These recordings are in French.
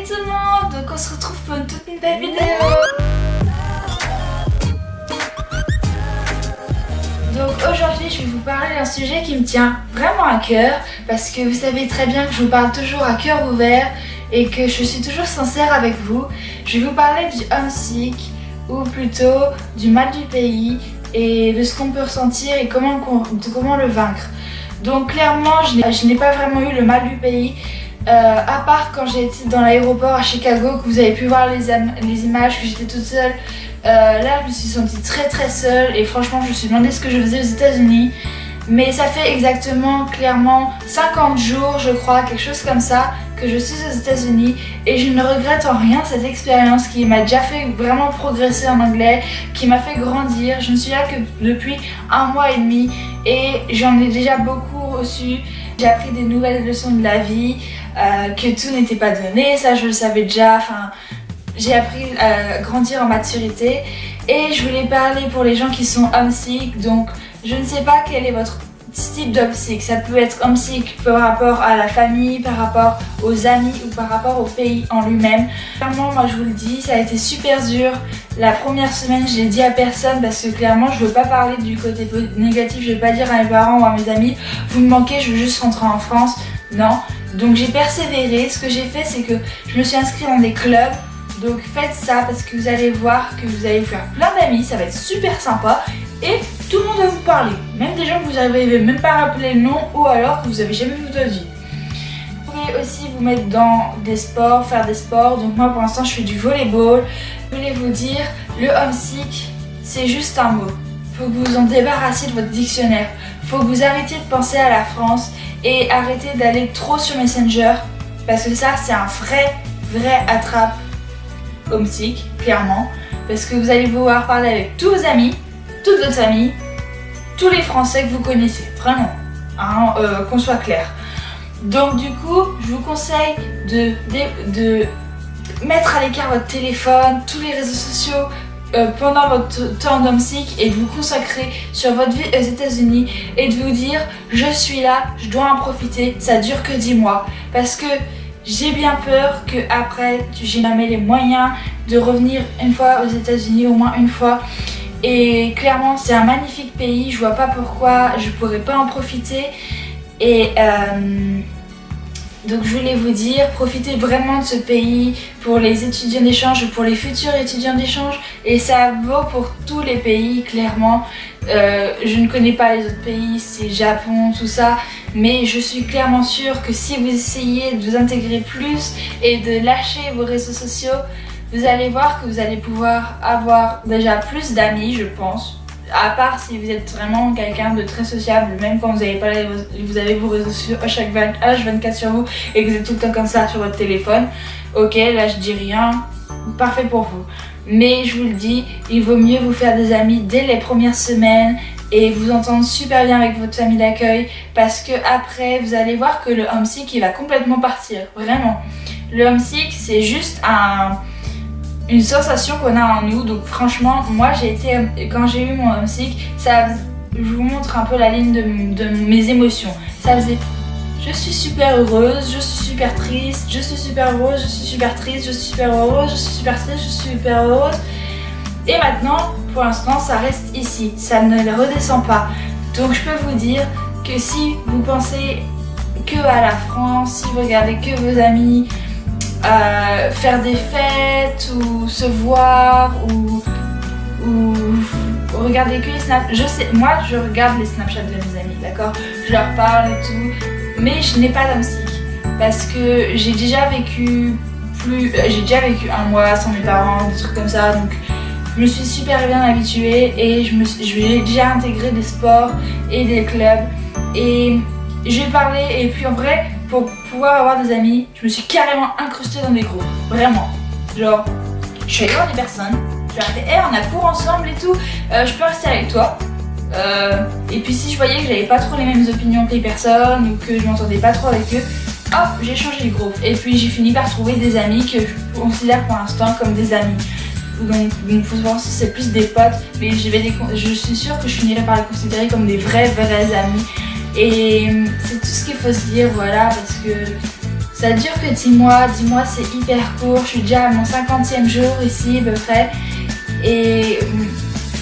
Salut tout le monde. Donc on se retrouve pour une toute nouvelle vidéo. Donc aujourd'hui je vais vous parler d'un sujet qui me tient vraiment à cœur, parce que vous savez très bien que je vous parle toujours à cœur ouvert et que je suis toujours sincère avec vous. Je vais vous parler du homesick, ou plutôt du mal du pays et de ce qu'on peut ressentir et comment le vaincre. Donc clairement je n'ai pas vraiment eu le mal du pays, à part quand j'ai été dans l'aéroport à Chicago, que vous avez pu voir les images, que j'étais toute seule. Là je me suis sentie très seule et franchement je me suis demandé ce que je faisais aux États-Unis. Mais ça fait exactement clairement 50 jours je crois, quelque chose comme ça, que je suis aux États-Unis et je ne regrette en rien cette expérience qui m'a déjà fait vraiment progresser en anglais, qui m'a fait grandir. Je ne suis là que depuis 1 mois et demi et j'en ai déjà beaucoup reçu. J'ai appris des nouvelles leçons de la vie, que tout n'était pas donné, ça je le savais déjà. Enfin, j'ai appris à grandir en maturité et je voulais parler pour les gens qui sont homesick. Donc je ne sais pas quel est votre type d'homesick. Ça peut être homesick par rapport à la famille, par rapport aux amis ou par rapport au pays en lui-même. Clairement, moi je vous le dis, ça a été super dur. La première semaine je l'ai dit à personne parce que clairement je veux pas parler du côté négatif. Je vais pas dire à mes parents ou à mes amis vous me manquez, je veux juste rentrer en France. Non, donc j'ai persévéré. Ce que j'ai fait, c'est que je me suis inscrite dans des clubs. Donc faites ça parce que vous allez voir que vous allez vous faire plein d'amis, ça va être super sympa et tout le monde va vous parler. Même des gens que vous n'arrivez même pas à rappeler le nom ou alors que vous n'avez jamais vu de votre vie. Vous pouvez aussi vous mettre dans des sports, faire des sports. Donc moi pour l'instant je fais du volleyball. Je voulais vous dire, le homesick c'est juste un mot. Faut que vous vous en débarrassiez de votre dictionnaire. Faut que vous arrêtiez de penser à la France et arrêtez d'aller trop sur Messenger parce que ça c'est un vrai attrape homesick, clairement, parce que vous allez pouvoir parler avec tous vos amis, toute votre famille, tous les Français que vous connaissez, vraiment, hein, qu'on soit clair. Donc du coup, je vous conseille de mettre à l'écart votre téléphone, tous les réseaux sociaux pendant votre temps d'homesick et de vous consacrer sur votre vie aux États-Unis et de vous dire je suis là, je dois en profiter, ça dure que 10 mois, parce que j'ai bien peur qu'après, j'ai jamais les moyens de revenir une fois aux États-Unis, au moins une fois. Et clairement, c'est un magnifique pays, je vois pas pourquoi je pourrais pas en profiter. Et donc je voulais vous dire, profitez vraiment de ce pays pour les étudiants d'échange, pour les futurs étudiants d'échange. Et ça vaut pour tous les pays, clairement. Je ne connais pas les autres pays, c'est Japon, tout ça. Mais je suis clairement sûre que si vous essayez de vous intégrer plus et de lâcher vos réseaux sociaux, vous allez voir que vous allez pouvoir avoir déjà plus d'amis, je pense. À part si vous êtes vraiment quelqu'un de très sociable, même quand vous avez vos réseaux sociaux H24 sur vous et que vous êtes tout le temps comme ça sur votre téléphone. Ok, là je dis rien, parfait pour vous. Mais je vous le dis, il vaut mieux vous faire des amis dès les premières semaines et vous entendre super bien avec votre famille d'accueil, parce que après vous allez voir que le homesick il va complètement partir, vraiment. Le homesick c'est juste une sensation qu'on a en nous. Donc franchement moi quand j'ai eu mon homesick, je vous montre un peu la ligne de mes émotions. Ça faisait je suis super heureuse, je suis super triste, je suis super heureuse, je suis super triste, je suis super heureuse, je suis super triste, je suis super heureuse. Et maintenant, pour l'instant, ça reste ici, ça ne redescend pas. Donc je peux vous dire que si vous pensez que à la France, si vous regardez que vos amis, faire des fêtes ou se voir ou regarder que les snaps, je sais, moi je regarde les Snapchats de mes amis, d'accord, je leur parle et tout. Mais je n'ai pas d'homesick parce que j'ai déjà vécu 1 mois sans mes parents, des trucs comme ça, donc je me suis super bien habituée et j'ai déjà intégré des sports et des clubs et j'ai parlé. Et puis en vrai, pour pouvoir avoir des amis, je me suis carrément incrustée dans des groupes, vraiment. Genre, je suis allée voir des personnes, je leur ai dit hey, on a cours ensemble et tout, je peux rester avec toi. Et puis si je voyais que j'avais pas trop les mêmes opinions que les personnes ou que je m'entendais pas trop avec eux, hop, j'ai changé de groupe. Et puis j'ai fini par trouver des amis que je considère pour l'instant comme des amis. Donc faut savoir si c'est plus des potes, mais je suis sûre que je finirai par les considérer comme des vrais amis. Et c'est tout ce qu'il faut se dire, voilà, parce que Ça dure que 10 mois. 10 mois c'est hyper court. Je suis déjà à mon 50e jour ici à peu près. Et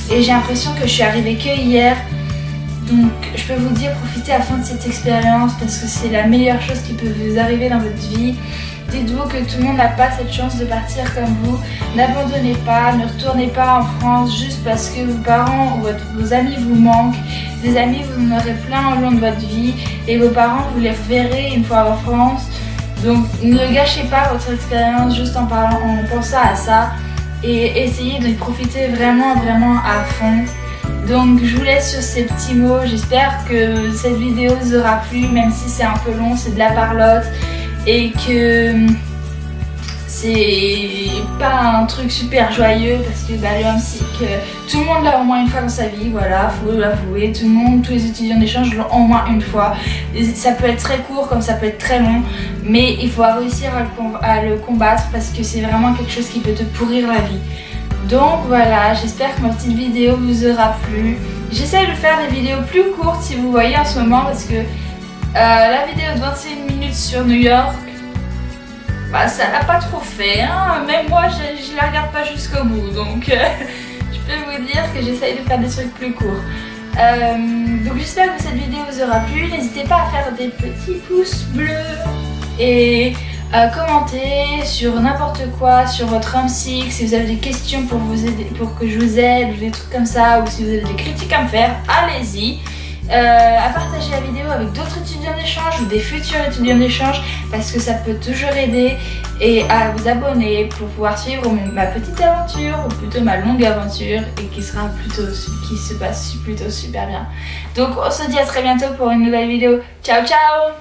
j'ai l'impression que je suis arrivée que hier. Donc je peux vous dire, profitez à fond de cette expérience parce que c'est la meilleure chose qui peut vous arriver dans votre vie. Dites-vous que tout le monde n'a pas cette chance de partir comme vous. N'abandonnez pas, ne retournez pas en France juste parce que vos parents ou vos amis vous manquent. Des amis, vous en aurez plein au long de votre vie et vos parents, vous les reverrez une fois en France. Donc ne gâchez pas votre expérience juste en pensant à ça et essayez de profiter vraiment à fond. Donc je vous laisse sur ces petits mots. J'espère que cette vidéo vous aura plu, même si c'est un peu long, c'est de la parlotte. Et que c'est pas un truc super joyeux parce que le homesick, tout le monde l'a au moins une fois dans sa vie, voilà, faut l'avouer, tout le monde, tous les étudiants d'échange l'ont au moins une fois. Et ça peut être très court comme ça peut être très long, mais il faut réussir à le combattre parce que c'est vraiment quelque chose qui peut te pourrir la vie. Donc voilà, j'espère que ma petite vidéo vous aura plu. J'essaie de faire des vidéos plus courtes si vous voyez en ce moment parce que la vidéo de 21 minutes sur New York, bah, ça l'a pas trop fait, hein. Même moi je la regarde pas jusqu'au bout, donc je peux vous dire que j'essaye de faire des trucs plus courts. Donc j'espère que cette vidéo vous aura plu. N'hésitez pas à faire des petits pouces bleus et commenter sur n'importe quoi, sur votre homesick. Si vous avez des questions pour vous aider, pour que je vous aide, ou des trucs comme ça, ou si vous avez des critiques à me faire, allez-y. À partager la vidéo avec d'autres étudiants d'échange ou des futurs étudiants d'échange parce que ça peut toujours aider, et à vous abonner pour pouvoir suivre ma petite aventure ou plutôt ma longue aventure et qui se passe plutôt super bien. Donc on se dit à très bientôt pour une nouvelle vidéo. Ciao ciao.